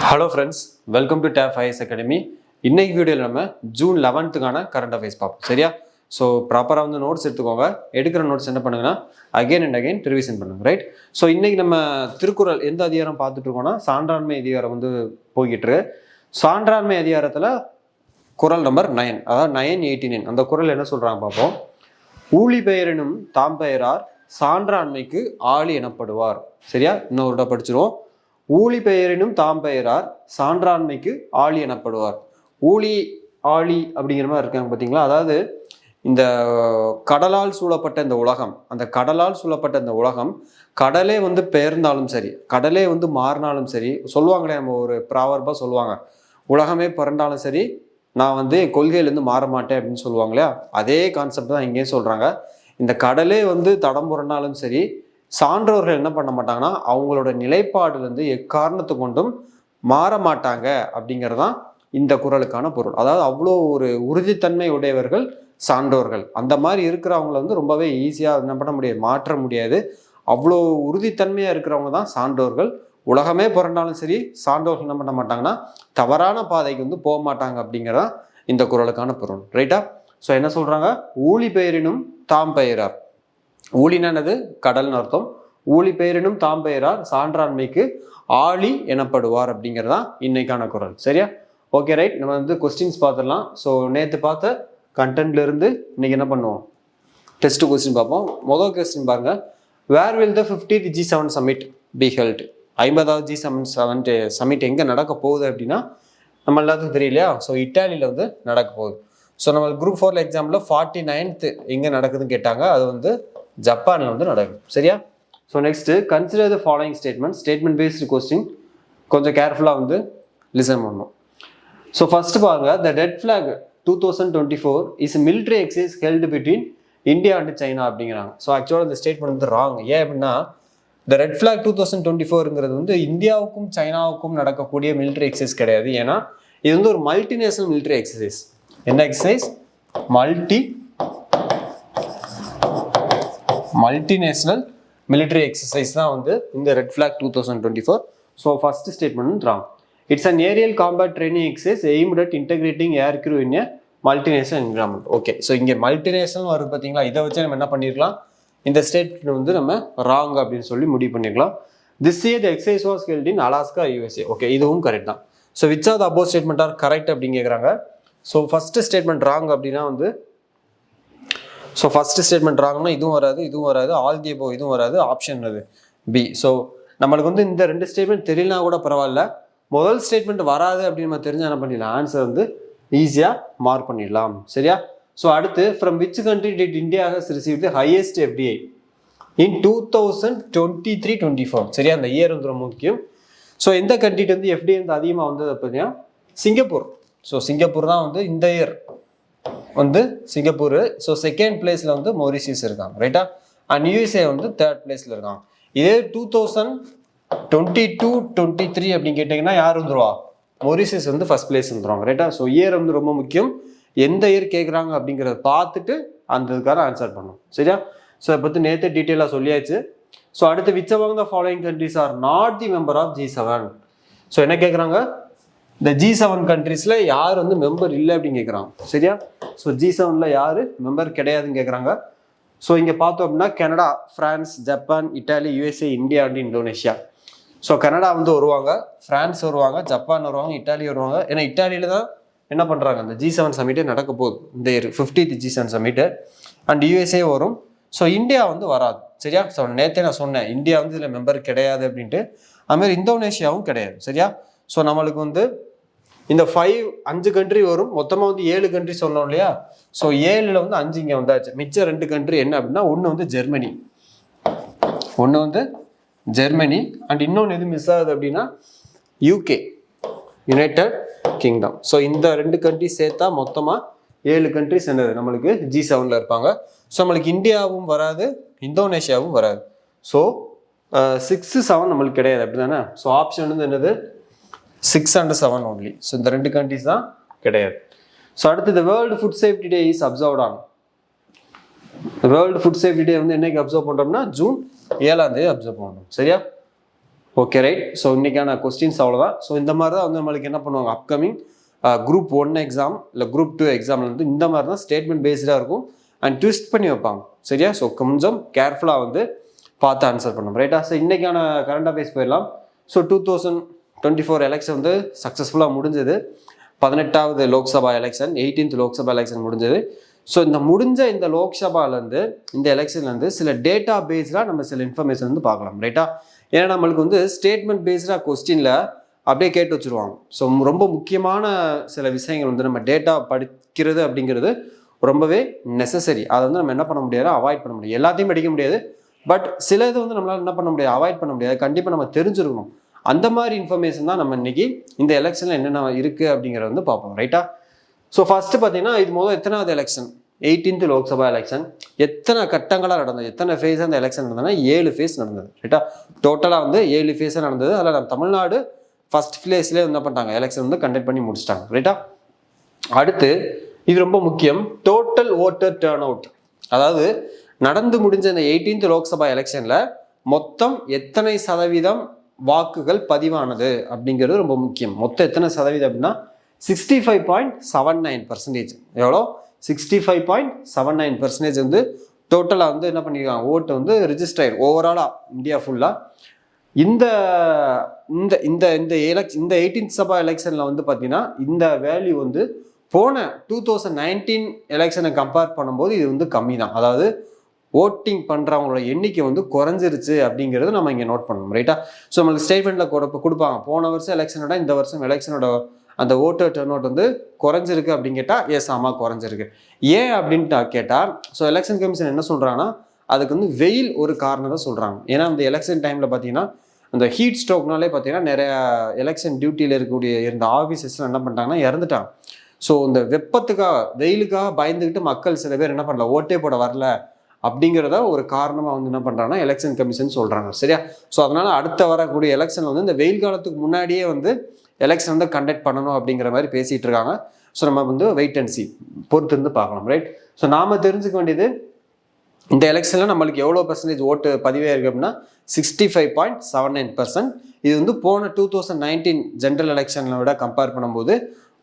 Hello friends, welcome to tape IAS academy. இன்னைக்கு வீடியோவில் நம்ம ஜூன் 11க்கான கரண்ட் அஃபேர்ஸ் பார்ப்போம். சரியா? ஸோ ப்ராப்பராக வந்து நோட்ஸ் எடுத்துக்கோங்க. எடுக்கிற நோட்ஸ் என்ன பண்ணுங்கன்னா அகைன் அண்ட் அகைன் ரிவிஷன் பண்ணுங்க. ரைட்? ஸோ இன்னைக்கு நம்ம திருக்குறள் எந்த அதிகாரம் பார்த்துட்டு இருக்கோம்னா சான்றாண்மை அதிகாரம் வந்து போய்கிட்டு இருக்கு. சான்றாண்மை அதிகாரத்தில் குறள் நம்பர் 9, அதாவது 989 அந்த குறள் என்ன சொல்றாங்க பார்ப்போம். ஊழி பெயரினும் தாம் பெயரார் சான்றாண்மைக்கு ஆளி எனப்படுவார். சரியா? இன்னொரு படிச்சிருவோம். ஊழி பெயரினும் தாம் பெயரார் சான்றாண்மைக்கு ஆளி எனப்படுவார். ஊழி ஆளி அப்படிங்கிற மாதிரி இருக்காங்க பார்த்தீங்களா? அதாவது இந்த கடலால் சூழப்பட்ட இந்த உலகம், அந்த கடலால் சூழப்பட்ட இந்த உலகம் கடலே வந்து பெயர்ந்தாலும் சரி, கடலே வந்து மாறினாலும் சரி, சொல்லுவாங்களே நம்ம ஒரு ப்ராவர்பா சொல்லுவாங்க, உலகமே பிறண்டாலும் சரி நான் வந்து கொள்கையிலேருந்து மாற மாட்டேன் அப்படின்னு சொல்லுவாங்க இல்லையா? அதே கான்செப்ட் தான் இங்கேயும் சொல்றாங்க. இந்த கடலே வந்து தடம் புரண்டாலும் சரி, சான்றோர்கள் என்ன பண்ண மாட்டாங்கன்னா அவங்களோட நிலைப்பாடுலேருந்து எக்காரணத்தை கொண்டும் மாற மாட்டாங்க அப்படிங்கிறதான் இந்த குறளுக்கான பொருள். அதாவது அவ்வளோ ஒரு உறுதித்தன்மை உடையவர்கள் சான்றோர்கள். அந்த மாதிரி இருக்கிறவங்கள வந்து ரொம்பவே ஈஸியாக என்ன பண்ண முடியாது, மாற்ற முடியாது. அவ்வளோ உறுதித்தன்மையாக இருக்கிறவங்க தான் சான்றோர்கள். உலகமே புரண்டாலும் சரி சான்றோர்கள் என்ன பண்ண மாட்டாங்கன்னா தவறான பாதைக்கு வந்து போக மாட்டாங்க அப்படிங்கிறதான் இந்த குறளுக்கான பொருள். ரைட்டா? ஸோ என்ன சொல்றாங்க? ஊழி பெயரினும் தாம் பெயரார். ஊழினது கடல்னு அர்த்தம். ஊழி பெயரினும் தாம் பெயரார் சான்றாண்மைக்கு ஆளி எனப்படுவார் அப்படிங்கிறதா இன்னைக்கான குறள். சரியா? Okay, right. நம்ம வந்து கொஸ்டின்ஸ் பார்த்துடலாம். ஸோ நேற்று பார்த்த கண்டென்ட்ல இருந்து இன்னைக்கு என்ன பண்ணுவோம், டெஸ்ட் கொஸ்டின் பார்ப்போம். முதல் கொஸ்டின் பாருங்க. Where will the 50th G7 summit be held? 50வது G7 சமிட் எங்கே நடக்க போகுது அப்படின்னா நம்ம எல்லாத்துக்கும் தெரியலையா? ஸோ இட்டாலியில் வந்து நடக்க போகுது. ஸோ நம்ம குரூப் 4 எக்ஸாமில் 49th எங்கே நடக்குதுன்னு கேட்டாங்க. அது வந்து ஜப்பானில் வந்து நடக்கும். சரியா? So next consider the following statement based question. கொஞ்சம் கேர்ஃபுல்லாக வந்து லிசன் பண்ணணும். ஸோ ஃபர்ஸ்ட் பாருங்க. The red flag 2024 is military exercise held between India and China அப்படிங்கிறாங்க. ஸோ ஆக்சுவலாக இந்த ஸ்டேட்மெண்ட் வந்து ராங். ஏன் அப்படின்னா இந்த ரெட் ஃபிளாக் 2024ங்கிறது வந்து இந்தியாவுக்கும் சைனாவுக்கும் நடக்கக்கூடிய மிலிட்ரி எக்ஸசைஸ் கிடையாது. ஏன்னா இது வந்து ஒரு மல்டிநேஷனல் மிலிட்ரி எக்ஸசைஸ். என்ன எக்ஸசைஸ்? மல்டிநேஷனல் மிலிட்ரி எக்ஸசைஸ் தான் வந்து இந்த red flag 2024. So first statement wrong. It's an aerial combat training exercise aimed at integrating air crew in a multinational environment. Okay, so இங்கே மல்டிநேஷனல் வருது பார்த்தீங்களா? இதை வச்சு நம்ம என்ன பண்ணிருக்கலாம், இந்த ஸ்டேட்மெண்ட் வந்து நம்ம ராங் அப்படின்னு சொல்லி முடிவு பண்ணிருக்கலாம். This year the exercise was held in Alaska, USA. Okay, இதுவும் கரெக்ட் தான். So which are the above statement are correct அப்படின்னு கேட்குறாங்க. ஸோ ஃபர்ஸ்ட் ஸ்டேட்மெண்ட் ராங் அப்படின்னா வந்து ஸோ ஃபர்ஸ்ட் ஸ்டேட்மெண்ட் ராங்னா இதுவும் வராது, இதுவும் வராது, ஆல் தி அபோவ் இதுவும் வராது, ஆப்ஷன் அது பி. ஸோ நம்மளுக்கு வந்து இந்த ரெண்டு ஸ்டேட்மெண்ட் தெரியலனா கூட பரவாயில்ல, முதல் ஸ்டேட்மெண்ட் வராது அப்படின்னு நம்ம தெரிஞ்சா என்ன பண்ணிடலாம், ஆன்சர் வந்து ஈஸியாக மார்க் பண்ணிடலாம். சரியா? ஸோ அடுத்து from which country did India has receive the highest FDI இன் 2023-24? சரியா? அந்த இயர் வந்து ரொம்ப முக்கியம். ஸோ எந்த கண்ட்ரிட்டு வந்து FDI வந்து அதிகமாக வந்தது பார்த்தீங்கன்னா சிங்கப்பூர். ஸோ சிங்கப்பூர் தான் வந்து இந்த இயர் வந்து சிங்கப்பூர். ஸோ செகண்ட் பிளேஸ்ல வந்து மொரிஷியஸ் இருக்காங்க. ரைட்டா? அண்ட் USA வந்து தேர்ட் பிளேஸ்ல இருக்காங்க. இதே 2022-23 அப்படின்னு கேட்டீங்கன்னா யார் வந்துருவா? மொரிஷியஸ் வந்து ஃபர்ஸ்ட் பிளேஸ் வந்துருவாங்க. ரைட்டா? ஸோ இயர் வந்து ரொம்ப முக்கியம். எந்த இயர் கேட்குறாங்க அப்படிங்கிறத பார்த்துட்டு அந்த இதுக்கான ஆன்சர் பண்ணணும். சரியா? ஸோ இதை பற்றி நேற்று டீட்டெயிலாக சொல்லியாச்சு. ஸோ அடுத்து which among the following countries are not the member of G7? So என்ன கேட்குறாங்க, இந்த G7 கண்ட்ரீஸ்ல யார் வந்து மெம்பர் இல்லை அப்படின்னு கேட்குறாங்க. சரியா? ஸோ G7ல யாரு மெம்பர் கிடையாதுன்னு கேட்குறாங்க. ஸோ இங்கே பார்த்தோம் அப்படின்னா Canada, France, Japan, Italy, USA, India and Indonesia. So Canada வந்து வருவாங்க, பிரான்ஸ் வருவாங்க, ஜப்பான் வருவாங்க, இட்டாலி வருவாங்க. ஏன்னா இட்டாலியில தான் என்ன பண்ணுறாங்க, இந்த G7 சமிட்டே நடக்க போகுது, இந்த 50th G7 சமிட்டு. அண்ட் USA வரும். ஸோ இந்தியா வந்து வராது. சரியா? ஸோ நேற்றே நான் சொன்னேன் இந்தியா வந்து இதில் மெம்பர் கிடையாது அப்படின்ட்டு. அதுமாதிரி இந்தோனேஷியாவும் கிடையாது. சரியா? ஸோ நம்மளுக்கு வந்து இந்த 5 கண்ட்ரி வரும். மொத்தமாக வந்து 7 கண்ட்ரி சொன்னோம் இல்லையா? ஸோ 7ல் வந்து 5 இங்கே வந்தாச்சு. மிச்சம் 2 கண்ட்ரி என்ன அப்படின்னா ஒன்று வந்து ஜெர்மனி அண்ட் இன்னொன்று எது மிஸ் ஆகுது அப்படின்னா UK, யுனைடெட் கிங்டம். ஸோ இந்த 2 கண்ட்ரி சேர்த்தா மொத்தமாக 7 கண்ட்ரிஸ் என்னது நம்மளுக்கு G7ல இருப்பாங்க. ஸோ நம்மளுக்கு இந்தியாவும் வராது, இந்தோனேஷியாவும் வராது. ஸோ 6, 7 நம்மளுக்கு கிடையாது. அப்படி தானே? ஸோ ஆப்ஷன் வந்து என்னது 6 and 7 only. ஸோ இந்த 2 கண்ட்ரிஸ் தான் கிடையாது. ஸோ அடுத்து the World Food Safety Day is observed on. World food safety day வந்து என்னைக்கு அப்சர்வ் பண்ணுறோம்னா ஜூன் 7 அப்சர்வ் பண்ணுறோம். சரியா? Okay right. ஸோ இன்றைக்கான கொஸ்டின்ஸ் அவ்வளோதான். ஸோ இந்த மாதிரி தான் வந்து நம்மளுக்கு என்ன பண்ணுவாங்க, அப்கமிங் குரூப் 1 எக்ஸாம் இல்லை குரூப் 2 எக்ஸாமில் வந்து இந்த மாதிரி தான் ஸ்டேட்மெண்ட் பேஸ்டாக இருக்கும் அண்ட் ட்விஸ்ட் பண்ணி வைப்பாங்க. சரியா? ஸோ கொஞ்சம் கேர்ஃபுல்லாக வந்து பார்த்து ஆன்சர் பண்ணணும். ரைட்டா? ஸோ இன்றைக்கான கரண்ட் அஃபேர்ஸ் போயிடலாம். ஸோ 2024 எலெக்ஷன் வந்து சக்ஸஸ்ஃபுல்லாக முடிஞ்சது. 18வது Lok Sabha election, 18th Lok Sabha election முடிஞ்சது. ஸோ இந்த முடிஞ்ச இந்த லோக்சபாலேருந்து இந்த எலெக்ஷன்லேருந்து சில டேட்டா பேஸ்டாக நம்ம சில இன்ஃபர்மேஷன் வந்து பார்க்கலாம். ரைட்டா? ஏன்னா நம்மளுக்கு வந்து ஸ்டேட்மெண்ட் பேஸ்டாக கொஸ்டினில் அப்படியே கேட்டு வச்சுருவாங்க. ஸோ ரொம்ப முக்கியமான சில விஷயங்கள் வந்து நம்ம டேட்டா படிக்கிறது அப்படிங்கிறது ரொம்பவே நெசசரி. அதை வந்து நம்ம என்ன பண்ண முடியாது, அவாய்ட் பண்ண முடியாது. எல்லாத்தையும் படிக்க முடியாது, பட் சில இது வந்து நம்மளால் என்ன பண்ண முடியாது, அவாய்ட் பண்ண முடியாது. கண்டிப்பாக நம்ம தெரிஞ்சிருக்கணும். அந்த மாதிரி இன்ஃபர்மேஷன் தான் நம்ம இன்னைக்கு இந்த எலெக்ஷனில் என்னென்ன இருக்குது அப்படிங்கிறத வந்து பார்ப்போம். ரைட்டா? ஸோ ஃபஸ்ட்டு பார்த்தீங்கன்னா இது முதல் எத்தனாவது எலெக்ஷன், 18th லோக்சபா எலெக்ஷன். எத்தனை கட்டங்களாக நடந்தது, எத்தனை ஃபேஸாக அந்த எலெக்ஷன் நடந்ததுன்னா 7 ஃபேஸ் நடந்தது. ரைட்டா? டோட்டலாக வந்து 7 ஃபேஸாக நடந்தது. அதில் நம்ம தமிழ்நாடு ஃபர்ஸ்ட் ஃபேஸ்லேயே என்ன பண்ணிட்டாங்க, எலெக்ஷன் வந்து கண்டக்ட் பண்ணி முடிச்சிட்டாங்க. ரைட்டா? அடுத்து இது ரொம்ப முக்கியம், டோட்டல் ஓட்டர் டர்ன் அவுட். அதாவது நடந்து முடிஞ்ச இந்த 18th லோக்சபா எலெக்ஷனில் மொத்தம் எத்தனை சதவீதம் வாக்குகள் பதிவானது அப்படிங்கிறது ரொம்ப முக்கியம். மொத்தம் எத்தனை சதவீதம் அப்படின்னா 65.79%. எவ்வளோ? 65.79% வந்து டோட்டலாக வந்து என்ன பண்ணியிருக்காங்க, ஓட்டு வந்து ரிஜிஸ்டர் ஆயிடும் ஓவராலாக இந்தியா ஃபுல்லாக. இந்த இந்த இந்த இந்த 18th சபா எலெக்ஷனில் வந்து பார்த்தீங்கன்னா இந்த வேல்யூ வந்து போன 2019 எலெக்ஷனை கம்பேர் பண்ணும்போது இது வந்து கம்மி தான். அதாவது ஓட்டிங் பண்ணுறவங்களோட எண்ணிக்கை வந்து குறைஞ்சிருச்சு அப்படிங்கிறது நம்ம இங்கே நோட் பண்ணணும். ரைட்டா? ஸோ நம்மளுக்கு ஸ்டேட்மெண்ட்டில் கொடுப்பாங்க, போன வருஷம் எலெக்ஷனோட இந்த வருஷம் எலெக்ஷனோட அந்த ஓட்டர் டர்ன் அவுட் வந்து குறைஞ்சிருக்கு அப்படின்னு கேட்டால் எஸ், ஆமாம் குறைஞ்சிருக்கு. ஏன் அப்படின்ட்டு கேட்டால், ஸோ எலெக்ஷன் கமிஷன் என்ன சொல்கிறாங்கன்னா அதுக்கு வந்து வெயில் ஒரு காரணம் தான் சொல்கிறாங்க. ஏன்னா அந்த எலெக்ஷன் டைமில் பார்த்தீங்கன்னா அந்த ஹீட் ஸ்ட்ரோக்னாலே பார்த்தீங்கன்னா நிறைய எலெக்ஷன் டியூட்டியில் இருந்த ஆஃபீஸர்ஸ்லாம் என்ன பண்ணிட்டாங்கன்னா இறந்துட்டாங்க. ஸோ இந்த வெப்பத்துக்காக வெயிலுக்காக பயந்துக்கிட்டு மக்கள் சில பேர் என்ன பண்ணல, ஓட்டே போட வரல அப்படிங்கிறத ஒரு காரணமாக வந்து என்ன பண்ணுறாங்கன்னா எலெக்ஷன் கமிஷன் சொல்கிறாங்க. சரியா? ஸோ அதனால் அடுத்த வரக்கூடிய எலெக்ஷன் வந்து இந்த வெயில் காலத்துக்கு முன்னாடியே வந்து எலெக்ஷன் வந்து கண்டக்ட் பண்ணணும் அப்படிங்கிற மாதிரி பேசிகிட்டு இருக்காங்க. ஸோ நம்ம வந்து வெயிட் அண்ட் சி பொறுத்து இருந்து பார்க்கலாம். ரைட்? ஸோ நாம் தெரிஞ்சுக்க வேண்டியது, இந்த எலெக்ஷனில் நம்மளுக்கு எவ்வளோ பர்சன்டேஜ் ஓட்டு பதிவே இருக்குது அப்படின்னா 65.79%. இது வந்து போன 2019 ஜென்ரல் எலெக்ஷனை விட கம்பேர் பண்ணும்போது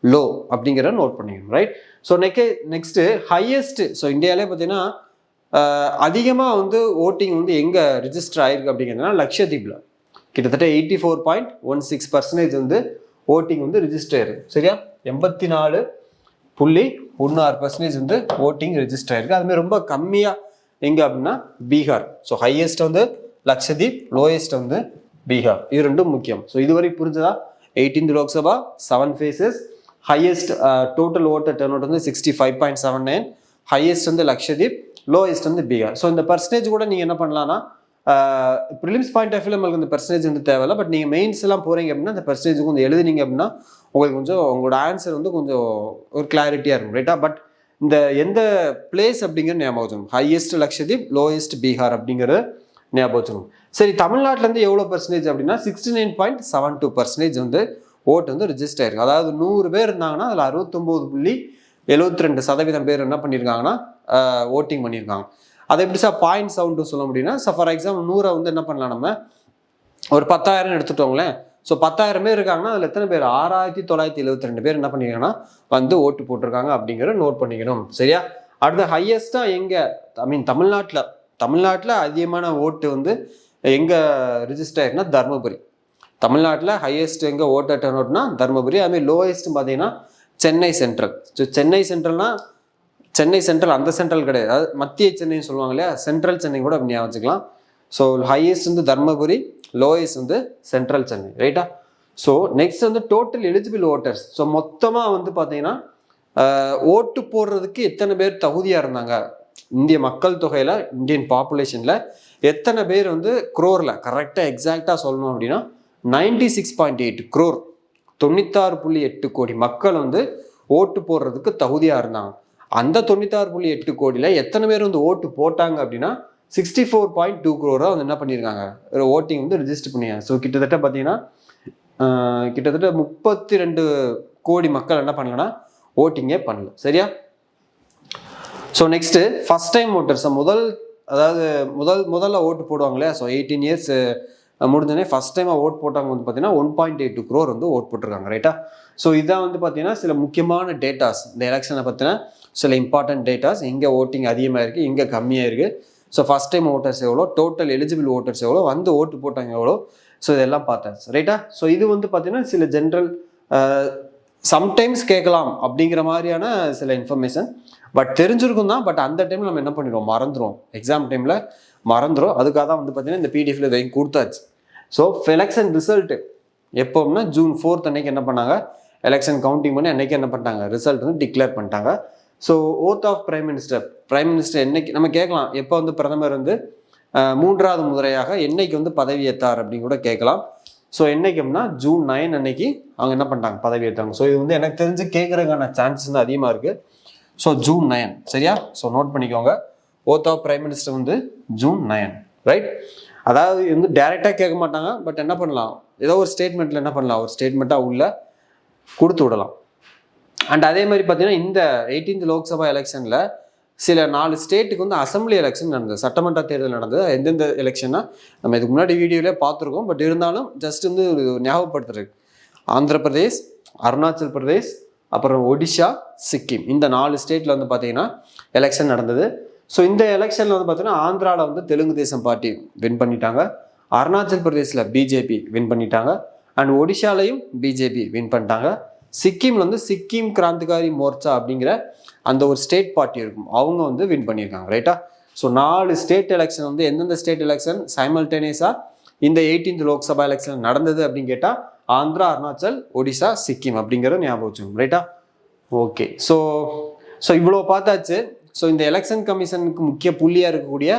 லோ அப்படிங்கிறத நோட் பண்ணிக்கணும். Right? So next highest, so இந்தியாவிலே பார்த்தீங்கன்னா அதிகமாக வந்து ஓட்டிங் வந்து எங்கே ரிஜிஸ்டர் ஆயிருக்கு அப்படிங்கிறதுனா லக்ஷதீப்பில் கிட்டத்தட்ட 84.16% வந்து ஓட்டிங் வந்து ரிஜிஸ்டர் ஆயிருக்கு. சரியா? 84.16% வந்து ஓட்டிங் ரிஜிஸ்டர் ஆயிருக்கு. அதுமாதிரி ரொம்ப கம்மியாக எங்கே அப்படின்னா பீகார். ஸோ ஹையஸ்ட் வந்து லக்ஷதீப், லோயஸ்ட் வந்து பீகார். இது ரெண்டும் முக்கியம். ஸோ இதுவரை புரிஞ்சதா? 18th Lok Sabha 7 phases, highest total voter turnout வந்து 65.79, ஹையஸ்ட் வந்து லக்ஷதீப், லோயஸ்ட் வந்து பீகார். ஸோ இந்த பர்சன்டேஜ் கூட நீங்கள் என்ன பண்ணலாம்னா ப்ரிலிம்ஸ் பாயிண்ட் ஆஃப் வியூ நம்மளுக்கு இந்த பர்சன்டேஜ் வந்து தேவையில்லை. பட் நீங்கள் மெயின்ஸ் எல்லாம் போகிறீங்க அப்படின்னா அந்த பர்சன்டேஜ் கொஞ்சம் எழுதுனீங்க அப்படின்னா உங்களுக்கு கொஞ்சம் உங்களோட ஆன்சர் வந்து கொஞ்சம் ஒரு கிளாரிட்டியாக இருக்கும். ரைட்டா? பட் இந்த எந்த பிளேஸ் அப்படிங்கிற ஞாபகம் வச்சுக்கணும். ஹையஸ்ட் லக்ஷதீப், லோயஸ்ட் பீகார் அப்படிங்கிறத ஞாபகம் வச்சுக்கணும். சரி, தமிழ்நாட்டிலேருந்து எவ்வளோ பர்சன்டேஜ் அப்படின்னா 69.72% வந்து ஓட்டு வந்து ரிஜிஸ்டர் ஆயிருக்கு. அதாவது 100 பேர் இருந்தாங்கன்னா அதில் 69.72% பேர் என்ன பண்ணியிருக்காங்கன்னா ஓட்டிங் பண்ணியிருக்காங்க. அதை எப்படி சார் பாயிண்ட் சவுண்டு சொல்ல முடியும்னா, ஃபார் எக்ஸாம்பிள் 100 வந்து என்ன பண்ணலாம், நம்ம ஒரு 10,000 எடுத்துட்டோங்களேன். ஸோ 10,000 பேர் இருக்காங்கன்னா அதில் எத்தனை பேர், 6,972 பேர் என்ன பண்ணியிருக்காங்கன்னா வந்து ஓட்டு போட்டிருக்காங்க அப்படிங்கிறத நோட் பண்ணிக்கணும். சரியா? அடுத்த ஹையஸ்ட்டாக எங்கே, தமிழ்நாட்டில் அதிகமான ஓட்டு வந்து எங்கே ரிஜிஸ்டர் ஆயிருக்குன்னா தர்மபுரி. தமிழ்நாட்டில் ஹையஸ்ட் எங்கே ஓட்டர் டர்ன் அவுட்னா தர்மபுரி. அதுமாதிரி லோயஸ்ட் பார்த்தீங்கன்னா Chennai central. So Chennai central அந்த சென்ட்ரல் கிடையாது, அதாவது மத்திய சென்னைன்னு சொல்லுவாங்க இல்லையா, சென்ட்ரல் சென்னை கூட அப்படி ஞாபகம் வச்சுக்கலாம். ஸோ ஹையஸ்ட் வந்து தர்மபுரி, லோயஸ்ட் வந்து சென்ட்ரல் சென்னை. ரைட்டா? ஸோ நெக்ஸ்ட் வந்து டோட்டல் எலிஜிபிள் ஓட்டர்ஸ். ஸோ மொத்தமாக வந்து பார்த்தீங்கன்னா ஓட்டு போடுறதுக்கு எத்தனை பேர் தகுதியாக இருந்தாங்க, இந்திய மக்கள் தொகையில், இந்தியன் பாப்புலேஷனில் எத்தனை பேர் வந்து குரோரில் கரெக்டாக எக்ஸாக்டாக சொல்லணும் அப்படின்னா 96.8 crore, 96.8 கோடி மக்கள் வந்து ஓட்டு போடுறதுக்கு தகுதியாக இருந்தாங்க. அந்த 96.8 கோடியில் எத்தனை பேர் வந்து ஓட்டு போட்டாங்க அப்படின்னா 64.2 crore வந்து என்ன பண்ணியிருக்காங்க, ஓட்டிங் வந்து ரிஜிஸ்டர் பண்ணியாங்க. ஸோ கிட்டத்தட்ட பார்த்தீங்கன்னா கிட்டத்தட்ட 32 கோடி மக்கள் என்ன பண்ணலன்னா ஓட்டிங்கே பண்ணல. சரியா? So next first time voters, முதல்ல ஓட்டு போடுவாங்களே. ஸோ 18 years முடிஞ்சோடனே ஃபர்ஸ்ட் டைம் ஓட் போட்டவங்க வந்து பார்த்தீங்கன்னா 1.82 crore வந்து ஓட் போட்டிருக்காங்க ரைட்டா. ஸோ இதான் வந்து பார்த்தீங்கன்னா சில முக்கியமான டேட்டாஸ் இந்த எலெக்ஷனை பற்றின சில இம்பார்ட்டன்ட் டேட்டாஸ், எங்கே ஓட்டிங் அதிகமாக இருக்குது, இங்கே கம்மியாக இருக்குது, ஸோ ஃபஸ்ட் டைம் ஓட்டர்ஸ் எவ்வளோ, டோட்டல் எலிஜிபிள் ஓட்டர்ஸ் எவ்வளோ, வந்து ஓட்டு போட்டாங்க எவ்வளோ, ஸோ இதெல்லாம் பார்த்தாச்சு ரைட்டா. ஸோ இது வந்து பார்த்தீங்கன்னா சில ஜென்ரல் சம்டைம்ஸ் கேட்கலாம் அப்படிங்கிற மாதிரியான சில இன்ஃபர்மேஷன், பட் தெரிஞ்சிருக்கும் தான். பட் அந்த டைமில் நம்ம என்ன பண்ணிடுவோம், மறந்துடும், எக்ஸாம் டைமில் மறந்துடும். அதுக்காக தான் வந்து பார்த்தீங்கன்னா இந்த பிடிஎஃப்ல இதை கொடுத்தாச்சு. ஸோ எலெக்ஷன் ரிசல்ட்டு எப்போம்னா June 4th அன்னைக்கு என்ன பண்ணாங்க, எலெக்ஷன் கவுண்டிங் பண்ணி அன்னைக்கு என்ன பண்ணிட்டாங்க, ரிசல்ட் வந்து டிக்ளேர் பண்ணிட்டாங்க. So oath of prime minister என்னைக்கு நம்ம கேட்கலாம், எப்போ வந்து பிரதமர் வந்து 3வது முறையாக என்னைக்கு வந்து பதவியேற்றார் அப்படின்னு கூட கேட்கலாம். ஸோ என்னைக்கும்னா June 9 அன்னைக்கு அவங்க என்ன பண்ணிட்டாங்க, பதவியேற்றாங்க. ஸோ இது வந்து எனக்கு தெரிஞ்சு கேட்கறதுக்கான சான்சஸ் வந்து அதிகமாக இருக்குது. ஸோ June 9 சரியா. ஸோ நோட் பண்ணிக்கோங்க, ஓத் ஆஃப் பிரைம் மினிஸ்டர் வந்து June 9 ரைட். அதாவது வந்து டைரெக்டாக கேட்க மாட்டாங்க, பட் என்ன பண்ணலாம், ஏதோ ஒரு ஸ்டேட்மெண்ட்டில் என்ன பண்ணலாம், ஒரு ஸ்டேட்மெண்ட்டாக உள்ள கொடுத்து விடலாம். அண்ட் அதே மாதிரி பார்த்தீங்கன்னா இந்த 18th லோக்சபா எலெக்ஷனில் சில 4 ஸ்டேட்டுக்கு வந்து அசம்பிளி எலெக்ஷன் நடந்தது, சட்டமன்ற தேர்தல் நடந்தது. எந்தெந்த எலெக்ஷன்னா நம்ம இதுக்கு முன்னாடி வீடியோவிலே பார்த்துருக்கோம், பட் இருந்தாலும் ஜஸ்ட் வந்து ஒரு ஞாபகப்படுத்துறது. ஆந்திர பிரதேஷ், அருணாச்சல் பிரதேஷ், அப்புறம் ஒடிஷா, சிக்கிம், இந்த 4 ஸ்டேட்டில் வந்து பார்த்தீங்கன்னா எலெக்ஷன் நடந்தது. ஸோ இந்த எலெக்ஷனில் வந்து பார்த்தீங்கன்னா ஆந்திராவில் வந்து தெலுங்கு தேசம் பார்ட்டி வின் பண்ணிட்டாங்க, அருணாச்சல் பிரதேஷில் பிஜேபி வின் பண்ணிட்டாங்க, அண்ட் ஒடிஷாலையும் பிஜேபி வின் பண்ணிட்டாங்க. சிக்கிமில் வந்து சிக்கிம் கிராந்திகாரி மோர்ச்சா அப்படிங்கிற அந்த ஒரு ஸ்டேட் பார்ட்டி இருக்கும், அவங்க வந்து வின் பண்ணியிருக்காங்க ரைட்டா. ஸோ 4 ஸ்டேட் எலெக்ஷன் வந்து எந்தெந்த ஸ்டேட் எலெக்ஷன் சைமல்டேனியஸாக இந்த 18th லோக்சபா எலெக்ஷன் நடந்தது அப்படின்னு கேட்டால் ஆந்திரா, அருணாச்சல், ஒடிஷா, சிக்கிம் அப்படிங்கிற ஞாபகம் வச்சுக்கோங்க ரைட்டா. ஓகே, ஸோ இவ்வளோ பார்த்தாச்சு. ஸோ இந்த எலெக்ஷன் கமிஷனுக்கு முக்கிய புள்ளியாக இருக்கக்கூடிய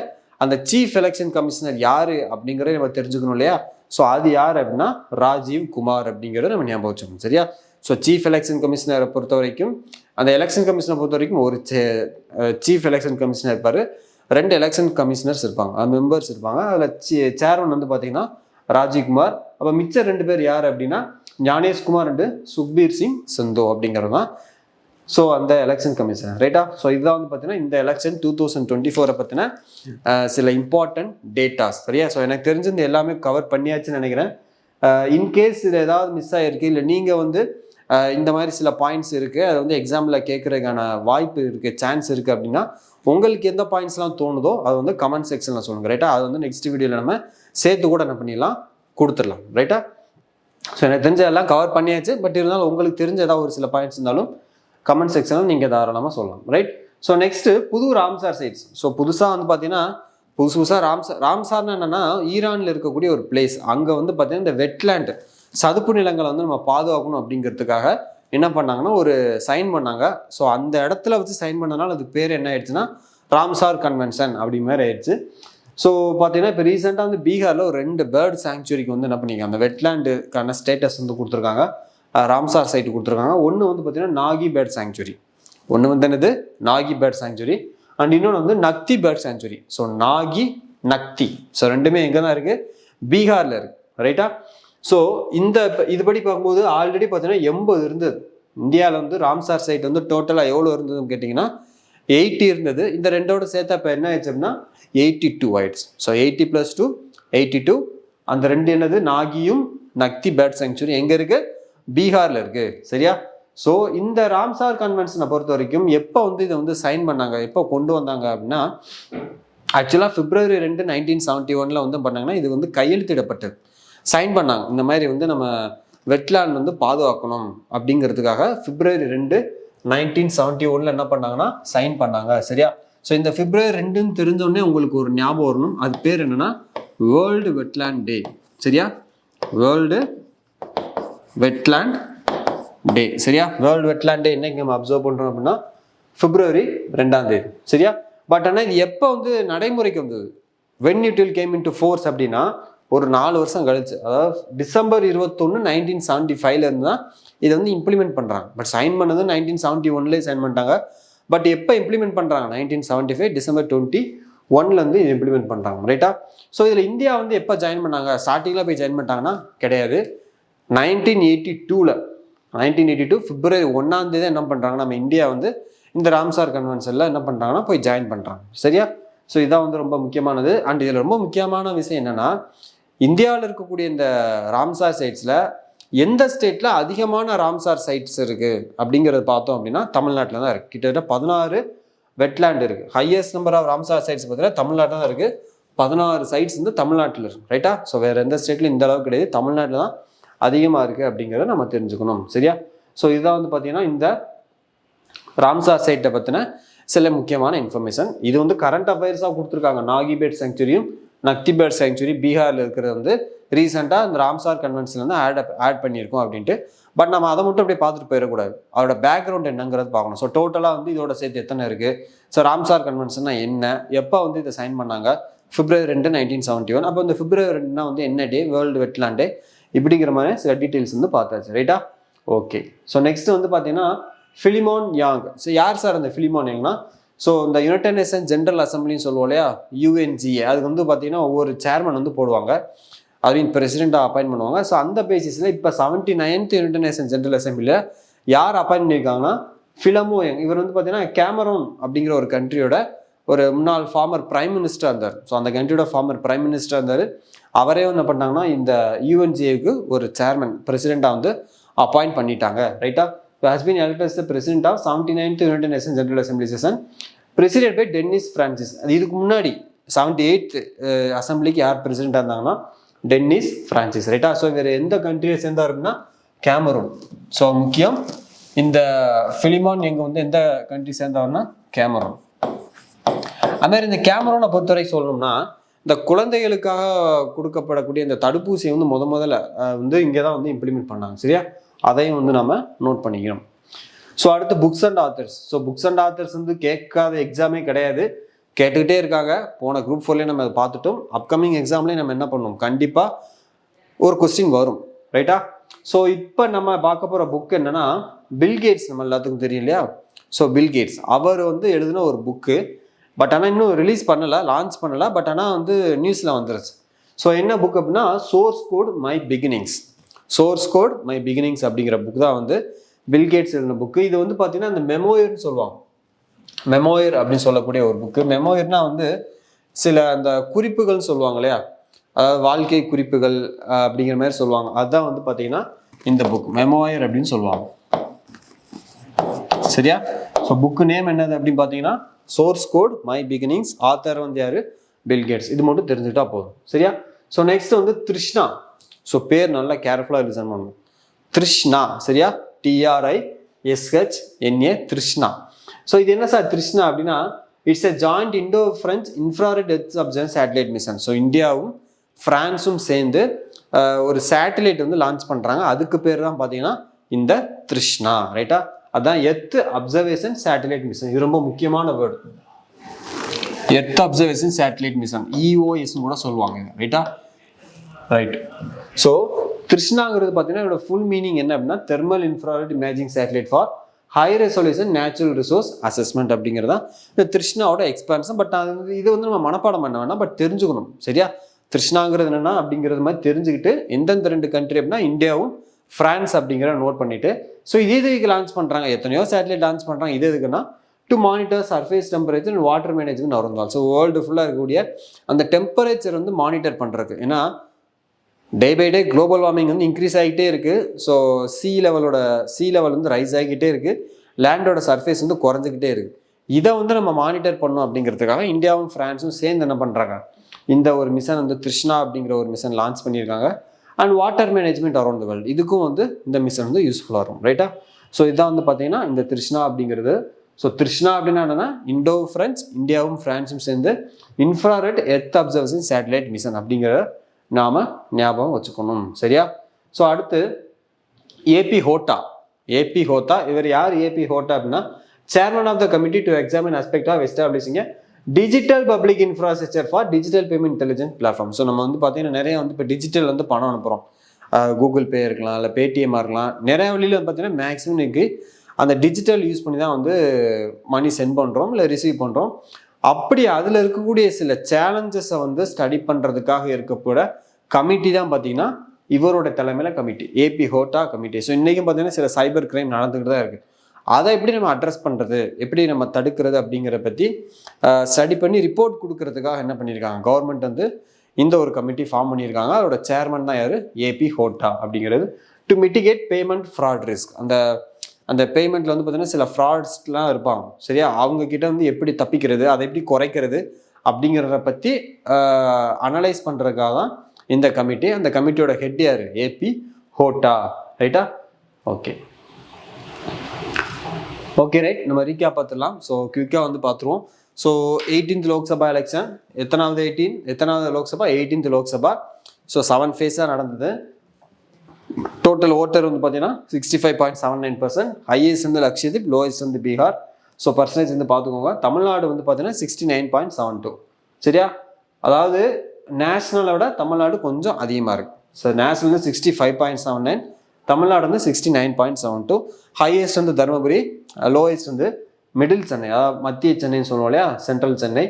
அந்த சீஃப் எலெக்ஷன் கமிஷனர் யார் அப்படிங்கிறத நம்ம தெரிஞ்சுக்கணும் இல்லையா. ஸோ அது யார் அப்படின்னா ராஜீவ் குமார் அப்படிங்கிறத நம்ம ஞாபகம் வச்சுக்கணும் சரியா. ஸோ சீஃப் எலெக்ஷன் கமிஷனரை பொறுத்த வரைக்கும், அந்த எலெக்ஷன் கமிஷனை பொறுத்த வரைக்கும் ஒரு சீஃப் எலெக்ஷன் கமிஷனர் இருப்பார், 2 எலெக்ஷன் கமிஷனர்ஸ் இருப்பாங்க, மெம்பர்ஸ் இருப்பாங்க. அதில் சேர்மன் வந்து பார்த்தீங்கன்னா ராஜீவ்குமார். அப்போ மிச்ச 2 பேர் யார் அப்படின்னா ஞானேஷ்குமார் அண்டு சுக்பீர் சிங் சந்தோ அப்படிங்கிறது தான் ஸோ அந்த எலெக்ஷன் கமிஷனர் ரைட்டா. ஸோ இதுதான் வந்து பார்த்தீங்கன்னா இந்த எலெக்ஷன் 2024 பற்றின சில இம்பார்ட்டன்ட் டேட்டாஸ் சரியா. ஸோ எனக்கு தெரிஞ்சு இந்த எல்லாமே கவர் பண்ணியாச்சுன்னு நினைக்கிறேன். இன்கேஸ் இது ஏதாவது மிஸ் ஆகிருக்கு, இல்லை நீங்கள் வந்து இந்த மாதிரி சில பாயிண்ட்ஸ் இருக்குது, அது வந்து எக்ஸாமில் கேட்குறதுக்கான வாய்ப்பு இருக்குது, சான்ஸ் இருக்குது அப்படின்னா உங்களுக்கு எந்த பாயிண்ட்ஸ்லாம் தோணுதோ அது வந்து கமெண்ட் செக்ஷனில் சொல்லுங்கள் ரைட்டா. அது வந்து நெக்ஸ்ட் வீடியோவில் நம்ம சேர்த்து கூட என்ன பண்ணிடலாம், கொடுத்துடலாம் ரைட்டா. ஸோ எனக்கு தெரிஞ்ச எல்லாம் கவர் பண்ணியாச்சு, பட் இருந்தாலும் உங்களுக்கு தெரிஞ்ச ஏதாவது ஒரு சில பாயிண்ட்ஸ் இருந்தாலும் கமெண்ட் செக்ஷனில் நீங்கள் தாராளமாக சொல்லலாம் ரைட். ஸோ நெக்ஸ்ட்டு புது ராம்சார் சைட்ஸ். ஸோ புதுசாக வந்து பார்த்தீங்கன்னா புதுசாக ராம்சார்னா என்னென்னா ஈரானில் இருக்கக்கூடிய ஒரு பிளேஸ். அங்கே வந்து பார்த்தீங்கன்னா இந்த வெட்லேண்ட் சதுப்பு நிலங்களை வந்து நம்ம பாதுகாக்கணும் அப்படிங்கிறதுக்காக என்ன பண்ணாங்கன்னா ஒரு சைன் பண்ணாங்க. ஸோ அந்த இடத்துல வச்சு சைன் பண்ணனால அதுக்கு பேர் என்ன ஆயிடுச்சுன்னா ராம்சார் கன்வென்ஷன் அப்படி மாதிரி ஆயிடுச்சு. ஸோ பார்த்தீங்கன்னா இப்போ ரீசெண்டாக வந்து பீகாரில் ஒரு 2 பேர்ட் சாங்சுரிக்கு வந்து என்ன பண்ணிக்க அந்த வெட்லேண்டுக்கான ஸ்டேட்டஸ் வந்து கொடுத்துருக்காங்க, ராம்சார் சைட்டு கொடுத்துருக்காங்க. ஒன்று வந்து பார்த்தீங்கன்னா நாகி பேர்ட் சாங்சுரி, ஒன்று வந்து என்னது நாகி பேர்ட் சாங்சுரி, அண்ட் இன்னொன்று வந்து நக்தி பேர்ட் சாங்சுரி. ஸோ நாகி, நக்தி, ஸோ ரெண்டுமே எங்கே தான் இருக்குது, பீகாரில் இருக்குது ரைட்டா. ஸோ இதுபடி பார்க்கும்போது ஆல்ரெடி பார்த்தீங்கன்னா 80 இருந்தது இந்தியாவில் வந்து ராம்சார் சைட் வந்து டோட்டலாக எவ்வளோ இருந்ததுன்னு கேட்டிங்கன்னா 80 இருந்தது. இந்த ரெண்டோட சேர்த்தா இப்போ என்ன ஆயிடுச்சு அப்படின்னா 82 ஆயிடுச்சு. ஸோ 80 + 2 82. அந்த 2 என்னது நாகியும் நக்தி பேர்ட் சாங்சுரி எங்கே இருக்குது, பீகாரில் இருக்குது சரியா. ஸோ இந்த ராம்சார் கன்வென்ஷனை பொறுத்த வரைக்கும் எப்போ வந்து இதை வந்து சைன் பண்ணாங்க, எப்போ கொண்டு வந்தாங்க அப்படின்னா ஆக்சுவலாக February 2, 1971 வந்து பண்ணாங்கன்னா இது வந்து கையெழுத்திடப்பட்டது, சைன் பண்ணாங்க. இந்த மாதிரி வந்து நம்ம வெட்லேண்ட் வந்து பாதுகாக்கணும் அப்படிங்கிறதுக்காக February 2, 1971 என்ன பண்ணாங்கன்னா சைன் பண்ணாங்க சரியா. ஸோ இந்த February 2ன்னு தெரிஞ்சோடனே உங்களுக்கு ஒரு ஞாபகம் வரணும், அது பேர் என்னன்னா வேர்ல்டு வெட்லேண்ட் டே சரியா. வேர்ல்டு வெட்லேண்ட் டே சரியா. வேர்ல்டு வெட்லேண்ட் டே என்னைக்கு நம்ம அப்சர்வ் பண்ணுறோம் அப்படின்னா February 2 சரியா. பட் ஆனால் இது எப்போ வந்து நடைமுறைக்கு வந்தது, when it will came into force அப்படின்னா ஒரு 4 வருஷம் கழிச்சு, அதாவது December 21, 1975 இருந்து தான் இதை வந்து இம்ப்ளிமெண்ட் பண்ணுறாங்க. பட் சைன் பண்ணது 1971 சைன் பண்ணிட்டாங்க. பட் எப்போ இம்ப்ளிமெண்ட் பண்ணுறாங்க 1975 December 21 இது இம்ப்ளிமெண்ட் பண்ணுறாங்க ரைட்டா. ஸோ இதில் இந்தியா வந்து எப்போ ஜாயின் பண்ணாங்க, ஸ்டார்டிங்கில் போய் ஜாயின் பண்ணிட்டாங்கன்னா கிடையாது, 1982 February 1 என்ன பண்ணுறாங்க நம்ம இந்தியா வந்து இந்த ராம்சார் கன்வென்ஷனில் என்ன பண்ணுறாங்கன்னா போய் ஜாயின் பண்ணுறாங்க சரியா. ஸோ இதான் வந்து ரொம்ப முக்கியமானது. அண்ட் இதில் ரொம்ப முக்கியமான விஷயம் என்னென்னா இந்தியாவில் இருக்கக்கூடிய இந்த ராம்சார் சைட்ஸில் எந்த ஸ்டேட்டில் அதிகமான ராம்சார் சைட்ஸ் இருக்குது அப்படிங்கிறத பார்த்தோம் அப்படின்னா தமிழ்நாட்டில் தான் இருக்குது. கிட்டத்தட்ட 16 வெட்லேண்ட் இருக்குது. Highest number of Ramsar sites பார்த்தீங்கன்னா தமிழ்நாட்டில் தான் இருக்குது. 16 சைட்ஸ் வந்து தமிழ்நாட்டில் இருக்குது. ரைட்டா? ஸோ வேறு எந்த ஸ்டேட்லையும் இந்த அளவுக்கு கிடையாது, தமிழ்நாட்டில் தான் அதிகமாக இருக்குது அப்படிங்கிறத நம்ம தெரிஞ்சுக்கணும். சரியா? ஸோ இதுதான் வந்து பார்த்தீங்கன்னா இந்த ராம்சார் சைட்டை பற்றின சில முக்கியமான இன்ஃபர்மேஷன். இது வந்து கரண்ட் அஃபேர்ஸாக கொடுத்துருக்காங்க. நாகி பேர்ட் சாங்சுரியும் நக்தி பேர்ட் சாங்சுரி பீகாரில் இருக்கிறது வந்து ரீசெண்டாக இந்த ராம்சார் கன்வென்ஷன் வந்து ஆட் பண்ணியிருக்கோம் அப்படின்ட்டு. பட் நம்ம அதை மட்டும் அப்படியே பார்த்துட்டு போயிடக்கூடாது, அதோட பேக்ரவுண்ட் என்னங்கிறது பார்க்கணும். ஸோ டோட்டலாக வந்து இதோட சேர்த்து எத்தனை இருக்குது, ஸோ ராம்சார் கன்வென்ஷன்னா என்ன, எப்போ வந்து இதை சைன் பண்ணாங்க, February 2, 1971. அப்போ இந்த February 2 வந்து என்ன டே, வேர்ல்டு வெட்லாண்ட் டே, இப்படிங்கிற மாதிரி சில டீட்டெயில்ஸ் வந்து பார்த்தாச்சு. ரைட்டா? ஓகே. ஸோ நெக்ஸ்ட் வந்து பார்த்தீங்கன்னா ஃபிலிமோன் யாங். ஸோ யார் சார் அந்த ஃபிலிமோன் யாங்னா, ஸோ இந்த யுனைடெட் நேஷன் ஜென்ரல் அசம்பிளின்னு சொல்லுவோம் இல்லையா, UNGA, அதுக்கு வந்து பார்த்தீங்கன்னா ஒவ்வொரு சேர்மன் வந்து போடுவாங்க, அதுவும் பிரசிடெண்ட்டாக அப்பாயின்ட் பண்ணுவாங்க. ஸோ அந்த பேசிஸில் இப்போ 79th யுனைடெட் நேஷன் ஜென்ரல் அசம்பிளியில் யார் அப்பாயின்ட் பண்ணியிருக்காங்கன்னா ஃபிலிமோ யங். இவர் வந்து பார்த்தீங்கன்னா கேமரூன் அப்படிங்கிற ஒரு கண்ட்ரியோட ஒரு முன்னாள் ஃபார்மர் பிரைம் மினிஸ்டர் இருந்தார். ஸோ அந்த கண்ட்ரியோட ஃபார்மர் பிரைம் மினிஸ்டர் இருந்தார். அவரே வந்து என்ன பண்ணாங்கன்னா இந்த UNGAவுக்கு ஒரு சேர்மன் பிரசிடெண்ட்டாக வந்து அப்பாயிண்ட் பண்ணிட்டாங்க. ரைட்டா? has been elected as the president of 79th United Nations General Assembly session presided by Dennis Francis. அது இதுக்கு முன்னாடி 78th அசம்பிளிக்கு யார் பிரசிடெண்ட்டாக இருந்தாங்கன்னா டென்னிஸ் பிரான்சிஸ். ரைட்டா? ஸோ இவர் எந்த கண்ட்ரியை சேர்ந்தார் அப்படின்னா கேமரூன். ஸோ முக்கியம், இந்த ஃபிலிமோன் எங்க வந்து எந்த கண்ட்ரி சேர்ந்தாருன்னா கேமரூன். அதுமாதிரி இந்த கேமரூனை பொறுத்தவரை சொல்லணும்னா இந்த குழந்தைகளுக்காக கொடுக்கப்படக்கூடிய இந்த தடுப்பூசியை வந்து முதல்ல வந்து இங்கே தான் வந்து இம்ப்ளிமெண்ட் பண்ணாங்க. சரியா? அதையும் வந்து நம்ம நோட் பண்ணிக்கணும். ஸோ அடுத்து books and authors. So books and authors வந்து கேட்காத எக்ஸாமே கிடையாது, கேட்டுக்கிட்டே இருக்காங்க. போன குரூப் 4லேயே நம்ம அதை பார்த்துட்டோம். அப்கமிங் எக்ஸாம்லேயே நம்ம என்ன பண்ணுவோம், கண்டிப்பாக ஒரு கொஸ்டின் வரும். ரைட்டா? ஸோ இப்போ நம்ம பார்க்க போகிற புக் என்னன்னா பில்கேட்ஸ், நம்ம எல்லாத்துக்கும் தெரியும் இல்லையா. ஸோ பில்கேட்ஸ் அவர் வந்து எழுதின ஒரு புக்கு. பட் ஆனால் இன்னும் ரிலீஸ் பண்ணலை, லான்ச் பண்ணலை. பட் ஆனால் வந்து நியூஸில் வந்துருச்சு. ஸோ என்ன புக் அப்படின்னா source code my beginnings. Source code my beginnings அப்படிங்கிற புக் தான் வந்து பில்கேட்ஸ் எழுதின புக்கு. இது வந்து பார்த்தீங்கன்னா இந்த மெமோயர்னு சொல்லுவாங்க. மெமோயர் அப்படின்னு சொல்லக்கூடிய ஒரு புக்கு. மெமோயர்னா வந்து சில அந்த குறிப்புகள்னு சொல்லுவாங்க இல்லையா, அதாவது வாழ்க்கை குறிப்புகள் அப்படிங்கிற மாதிரி சொல்லுவாங்க. அதுதான் வந்து பார்த்தீங்கன்னா இந்த புக் மெமோயர் அப்படின்னு சொல்லுவாங்க. சரியா? ஸோ புக்கு நேம் என்னது அப்படின்னு பார்த்தீங்கன்னா source code my beginnings. Author வந்து யாரு, பில்கேட்ஸ். இது மட்டும் தெரிஞ்சுக்கிட்டா போதும். சரியா? ஸோ நெக்ஸ்ட் வந்து திருஷ்ணா. ஸோ பேர் நல்லா கேர்ஃபுல்லாக லிசன் பண்ணணும். திருஷ்ணா. சரியா? TRISHNA, திருஷ்ணா. ஸோ இது என்ன சார் திருஷ்ணா அப்படின்னா, it's a joint Indo French infrared earth observance satellite mission. So இந்தியாவும் பிரான்ஸும் சேர்ந்து ஒரு சேட்டலைட் வந்து லான்ச் பண்ணுறாங்க. அதுக்கு பேர் தான் பார்த்தீங்கன்னா இந்த திருஷ்ணா. ரைட்டா? அதான் எர்த் அப்சர்வேஷன் சேட்டலைட் மிஷன். இது ரொம்ப முக்கியமான word, earth observation satellite mission, EOS கூட சொல்லுவாங்க. ரைட்டா? ரைட். ஸோ கிருஷ்ணாங்கிறது பார்த்தீங்கன்னா இதோட ஃபுல் மீனிங் என்ன அப்படின்னா thermal infrared imaging satellite for high resolution natural resource assessment அப்படிங்கிறதா இந்த திருஷ்ணாவோட எக்ஸ்பான்ஷன். பட் அது இது வந்து நம்ம மனப்பாடம் பண்ண வேணாம், பட் தெரிஞ்சுக்கணும். சரியா? திருஷ்ணாங்கிறது என்னன்னா அப்படிங்கிறது மாதிரி தெரிஞ்சுக்கிட்டு எந்தெந்த 2 கண்ட்ரி அப்படின்னா இந்தியாவும் பிரான்ஸ் அப்படிங்கிற நோட் பண்ணிட்டு, ஸோ இதே இதுக்கு லான்ச் பண்ணுறாங்க, எத்தனையோ சேட்டலைட் லான்ச் பண்ணுறாங்க. இது எதுக்குன்னா to monitor surface temperature and water management வருந்தால். ஸோ வேர்ல்டு ஃபுல்லாக இருக்கக்கூடிய அந்த டெம்பரேச்சர் வந்து மானிட்டர் பண்ணுறதுக்கு. ஏன்னா day by day global warming வந்து இன்க்ரீஸ் ஆகிட்டே இருக்குது. ஸோ சீ லெவல் வந்து ரைஸ் ஆகிக்கிட்டே இருக்குது, லேண்டோட சர்ஃபேஸ் வந்து குறைஞ்சிக்கிட்டே இருக்குது. இதை வந்து நம்ம மானிட்டர் பண்ணணும் அப்படிங்கிறதுக்காக இந்தியாவும் ஃப்ரான்ஸும் சேர்ந்து என்ன பண்ணுறாங்க, இந்த ஒரு மிஷன் வந்து திருஷ்ணா அப்படிங்கிற ஒரு மிஷன் லான்ச் பண்ணியிருக்காங்க. And water management around the world, இதுக்கும் வந்து இந்த மிஷன் வந்து யூஸ்ஃபுல்லாக இருக்கும். ரைட்டா? ஸோ இதான் வந்து பார்த்தீங்கன்னா இந்த திருஷ்ணா அப்படிங்கிறது. ஸோ திருஷ்ணா அப்படின்னா என்னன்னா இண்டோ பிரெஞ்ச், இந்தியாவும் ஃப்ரான்ஸும் சேர்ந்து infrared earth observation satellite mission அப்படிங்கிற நாம ஞாபகம் வச்சுக்கணும். சரியா? ஸோ அடுத்து ஏபி ஹோட்டா. இவர் யார்? ஏபி ஹோட்டா அப்படின்னா chairman of the committee to examine aspect of establishing digital public infrastructure for digital payment intelligence platform. So நம்ம வந்து பார்த்தீங்கன்னா நிறைய வந்து இப்போ டிஜிட்டல் வந்து பணம் அனுப்புகிறோம். கூகுள் பே இருக்கலாம், இல்லை பேடிஎம்மாக இருக்கலாம். நிறைய வழியில் வந்து பார்த்தீங்கன்னா மேக்ஸிமம் இன்னைக்கு அந்த டிஜிட்டல் யூஸ் பண்ணி தான் வந்து மணி சென்ட் பண்ணுறோம், இல்லை ரிசீவ் பண்ணுறோம். அப்படி அதில் இருக்கக்கூடிய சில சேலஞ்சஸை வந்து ஸ்டடி பண்ணுறதுக்காக இருக்கக்கூட கமிட்டி தான் பார்த்தீங்கன்னா இவரோட தலைமையில் committee, A P Hota committee. So இன்றைக்கும் பார்த்தீங்கன்னா சில சைபர் கிரைம் நடந்துக்கிட்டு தான் இருக்குது. அதை எப்படி நம்ம அட்ரஸ் பண்ணுறது, எப்படி நம்ம தடுக்கிறது அப்படிங்கிற பற்றி ஸ்டடி பண்ணி ரிப்போர்ட் கொடுக்கறதுக்காக என்ன பண்ணியிருக்காங்க, கவர்மெண்ட் வந்து இந்த ஒரு கமிட்டி ஃபார்ம் பண்ணியிருக்காங்க. அதோட சேர்மன் தான் யார்? ஏபி ஹோட்டா அப்படிங்கிறது. To mitigate payment fraud risk. அந்த பேமெண்ட்டில் வந்து பார்த்தீங்கன்னா சில ஃப்ராட்ஸ்லாம் இருப்பாங்க சரியா, அவங்க கிட்ட வந்து எப்படி தப்பிக்கிறது, அதை எப்படி குறைக்கிறது அப்படிங்கிறத பற்றி அனலைஸ் பண்ணுறதுக்காக தான் இந்த கமிட்டி. அந்த கமிட்டியோட ஹெட் யார்? ஏபி ஹோட்டா. ரைட்டா? Okay right. நம்ம ரீகேப் பார்த்துடலாம். ஸோ குயிக்காக வந்து பார்த்துருவோம். ஸோ 18th லோக்சபா எலெக்ஷன் எத்தனாவது லோக்சபா? 18th லோக்சபா. ஸோ 7 ஃபேஸாக நடந்தது. டோட்டல் ஓட்டர் வந்து பார்த்தீங்கன்னா 65.79%. ஹையஸ்ட் வந்து லக்ஷதீப், லோயஸ்ட் வந்து பீகார். ஸோ பர்சன்டேஜ் வந்து பார்த்துக்கோங்க. தமிழ்நாடு வந்து பார்த்தீங்கன்னா 69.72. சரியா, அதாவது நேஷனலை விட தமிழ்நாடு கொஞ்சம் அதிகமாக இருக்குது. ஸோ நேஷனல் வந்து 65.79, தமிழ்நாடு வந்து 69.72. ஹையஸ்ட் வந்து தருமபுரி, லோயஸ்ட் வந்து மிடில் சென்னை, அதாவது மத்திய சென்னைன்னு சொல்லுவோம் இல்லையா, சென்ட்ரல் சென்னை.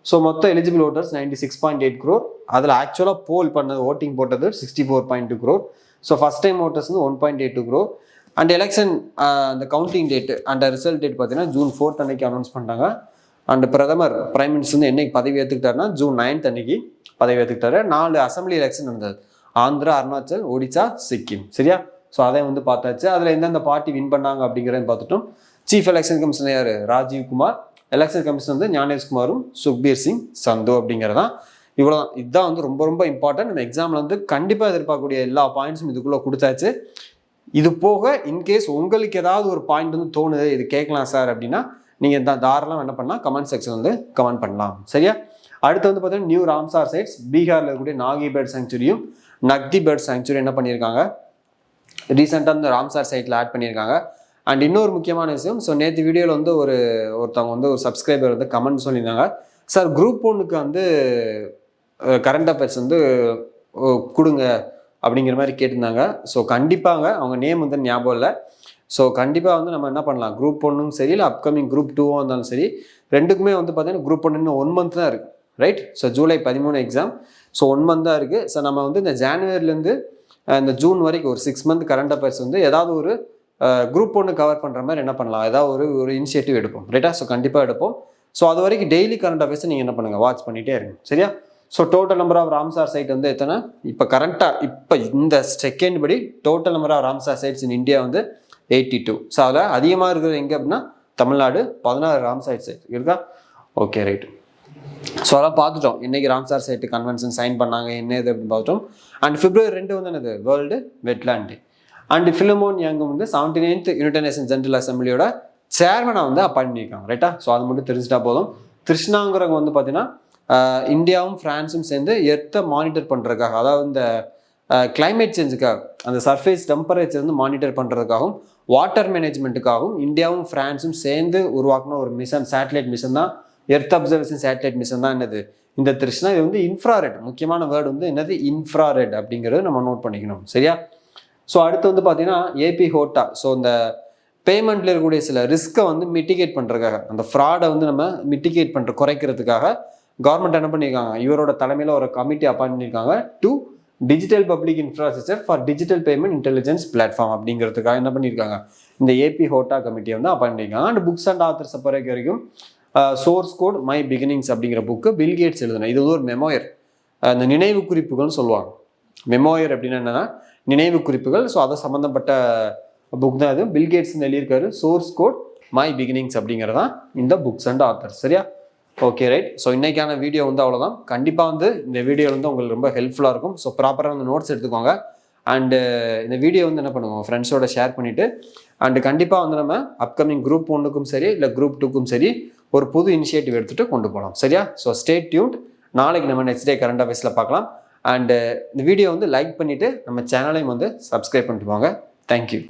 ஸோ மொத்தம் எலிஜிபிள் ஓட்டர்ஸ் 96.8 crore. அதில் ஆக்சுவலாக போல் பண்ணது, ஓட்டிங் போட்டது 64.2 crore. So first time voters வந்து 1.82 crore. அண்ட் எலெக்ஷன் அந்த counting date and result date பார்த்தீங்கன்னா June 4th அன்னைக்கு அனௌன்ஸ் பண்ணிட்டாங்க. அண்ட் பிரைம் மினிஸ்டர் வந்து என்னைக்கு பதவி ஏற்றுக்கிட்டாருன்னா June 9th அன்னைக்கு பதவி ஏற்றுக்கிட்டாரு. 4 அசம்பிளி எலெக்ஷன் நடந்தது. ஆந்திரா, அருணாச்சல், ஒடிசா, சிக்கிம். சரியா, ஸோ அதை வந்து பார்த்தாச்சு. அதில் எந்தெந்த பார்ட்டி வின் பண்ணாங்க அப்படிங்கிறத பார்த்துட்டோம். சீஃப் எலெக்ஷன் கமிஷனர் யார்? ராஜீவ் குமார். எலெக்ஷன் கமிஷனர் வந்து ஞானேஷ்குமாரும் சுக்பீர் சிங் சந்து அப்படிங்கிறதான். இவ்வளோதான். இதுதான் வந்து ரொம்ப ரொம்ப இம்பார்ட்டன்ட். நம்ம எக்ஸாமில் வந்து கண்டிப்பாக எதிர்பார்க்கக்கூடிய எல்லா பாயிண்ட்ஸும் இதுக்குள்ளே கொடுத்தாச்சு. இது போக இன்கேஸ் உங்களுக்கு ஏதாவது ஒரு பாயிண்ட் வந்து தோணுது, இது கேட்கலாம் சார் அப்படின்னா நீங்கள் தாராளமாக என்ன பண்ணலாம், கமெண்ட் செக்ஷன் வந்து கமெண்ட் பண்ணலாம். சரியா, அடுத்து வந்து பார்த்தீங்கன்னா நியூ ராம்சார் சைட்ஸ், பீகாரில் இருக்கக்கூடிய நாகி பேர்ட் சாங்சுரியும் நக்தி பேர்ட் சாங்சுரி என்ன பண்ணியிருக்காங்க, ரீசெண்டாக இந்த ராம்சார் சைட்டில் ஆட் பண்ணியிருக்காங்க. அண்ட் இன்னொரு முக்கியமான விஷயம், ஸோ நேற்று வீடியோவில் வந்து ஒருத்தவங்க வந்து ஒரு சப்ஸ்கிரைபர் வந்து கமெண்ட் சொல்லியிருந்தாங்க, சார் குரூப் 1க்கு வந்து கரண்ட் அஃபேர்ஸ் வந்து கொடுங்க அப்படிங்கிற மாதிரி கேட்டிருந்தாங்க. ஸோ கண்டிப்பாங்க, அவங்க நேம் வந்து ஞாபகம் இல்லை. ஸோ கண்டிப்பாக வந்து நம்ம என்ன பண்ணலாம், குரூப் 1ம் சரி இல்லை அப்கமிங் குரூப் 2 இருந்தாலும் சரி, ரெண்டுக்குமே வந்து பார்த்தீங்கன்னா குரூப் 1 இன்னும் 1 month தான் இருக்குது. Right, so July 13 exam. So 1 month தான் இருக்குது. ஸோ நம்ம வந்து இந்த ஜான்வரிலேருந்து இந்த ஜூன் வரைக்கும் ஒரு 6 month கரண்ட் அஃபேர்ஸ் வந்து ஏதாவது ஒரு குரூப் 1 கவர் பண்ணுற மாதிரி என்ன பண்ணலாம், ஏதாவது ஒரு இனிஷியேட்டிவ் எடுப்போம். ரைட்டா, ஸோ கண்டிப்பாக எடுப்போம். ஸோ அது வரைக்கும் டெய்லி கரண்ட் அஃபேர்ஸை நீங்கள் என்ன பண்ணுங்கள், வாட்ச் பண்ணிகிட்டே இருங்க. சரியா, so total number of Ramsar site வந்து எத்தனை, இப்போ கரண்ட்டாக இப்போ இந்த செகண்ட் படி total number of Ramsar sites in India வந்து 82. ஸோ அதில் அதிகமாக இருக்கிறது எங்கே அப்படின்னா தமிழ்நாடு, 16 ராம்சார் சைட் இருக்கா. Okay right. ஸோ அதெல்லாம் பார்த்துட்டோம். இன்றைக்கி ராம்சார் சைட்டு கன்வென்ஷன் சைன் பண்ணாங்க, என்ன இது அப்படின்னு பார்த்துட்டோம். அண்ட் February 2 வந்து என்னது, World Wetland Day. And Philemon Yang வந்து 79th யுனைடெட் நேஷன் ஜெனரல் அசம்பிளியோட சேர்மனை வந்து அப்பாயிண்ட் பண்ணியிருக்காங்க. ரைட்டா, ஸோ அது மட்டும் தெரிஞ்சுட்டா போதும். கிருஷ்ணாங்கிறவங்க வந்து பார்த்தீங்கன்னா இந்தியாவும் ஃப்ரான்ஸும் சேர்ந்து எர்த்தை மானிட்டர் பண்ணுறதுக்காக, அதாவது இந்த கிளைமேட் சேஞ்சுக்காக, அந்த சர்ஃபேஸ் டெம்பரேச்சர் வந்து மானிட்டர் பண்ணுறதுக்காகவும் வாட்டர் மேனேஜ்மெண்ட்டுக்காகவும் இந்தியாவும் ஃப்ரான்ஸும் சேர்ந்து உருவாக்கின ஒரு மிஷன், சேட்டலைட் மிஷன் தான் எர்த் அப்சர்வேஷன் சேட்டலைட் மிஷன் தான் என்னது இந்த திருஷ்ணா. இது வந்து இன்ஃப்ராரெட், முக்கியமான வேர்டு வந்து என்னது, இன்ஃப்ராரெட் அப்படிங்கிறது நம்ம நோட் பண்ணிக்கணும். சரியா, ஸோ அடுத்து வந்து பார்த்தீங்கன்னா ஏபி ஹோட்டா. ஸோ இந்த பேமெண்ட்டில் இருக்கக்கூடிய சில ரிஸ்க்கை வந்து மிட்டிகேட் பண்ணுறதுக்காக, அந்த ஃப்ராடை வந்து நம்ம மிட்டிகேட் குறைக்கிறதுக்காக கவர்மெண்ட் என்ன பண்ணியிருக்காங்க, இவரோட தலைமையில் ஒரு கமிட்டி அப்பாயிண்ட் பண்ணியிருக்காங்க. To digital public infrastructure for digital payment intelligence platform அப்படிங்கிறதுக்காக என்ன பண்ணியிருக்காங்க, இந்த ஏபி ஹோட்டா கமிட்டியை வந்து அப்பாயிண்ட் பண்ணியிருக்காங்க. அண்ட் புக்ஸ் அண்ட் ஆத்தர்ஸை பொறுத்த வரைக்கும் சோர்ஸ் கோட் மை பிகினிங்ஸ் அப்படிங்கிற புக்கு பில்கேட்ஸ் எழுதுனேன். இது வந்து ஒரு மெமோயர், அந்த நினைவு குறிப்புகள்னு சொல்லுவாங்க. மெமோயர் அப்படின்னா என்னன்னா நினைவு குறிப்புகள். ஸோ அதை சம்மந்தப்பட்ட புக் தான் இது. பில்கேட்ஸ் எழுதியிருக்காரு. சோர்ஸ் கோட் மை பிகினிங்ஸ் அப்படிங்கிறதான் இந்த புக்ஸ் அண்ட் ஆத்தர்ஸ். சரியா, ஓகே ரைட். ஸோ இன்னைக்கான வீடியோ வந்து அவ்வளோதான். கண்டிப்பாக வந்து இந்த வீடியோ வந்து உங்களுக்கு ரொம்ப ஹெல்ப்ஃபுல்லாக இருக்கும். ஸோ ப்ராப்பராக வந்து நோட்ஸ் எடுத்துக்கோங்க. அண்டு இந்த வீடியோ வந்து என்ன பண்ணுவோம், ஃப்ரெண்ட்ஸோட ஷேர் பண்ணிவிட்டு, அண்டு கண்டிப்பாக வந்து நம்ம அப்கமிங் குரூப் 1க்கும் சரி இல்லை குரூப் 2க்கும் சரி ஒரு புது இனிஷியேட்டிவ் எடுத்துகிட்டு கொண்டு போகலாம். சரியா, ஸோ ஸ்டே டியூன்ட். நாளைக்கு நம்ம நெக்ஸ்ட் டே கரண்ட் அஃபேர்ஸில் பார்க்கலாம். அண்டு இந்த வீடியோ வந்து லைக் பண்ணிவிட்டு நம்ம சேனலையும் வந்து சப்ஸ்கிரைப் பண்ணிட்டு போங்க. தேங்க்யூ.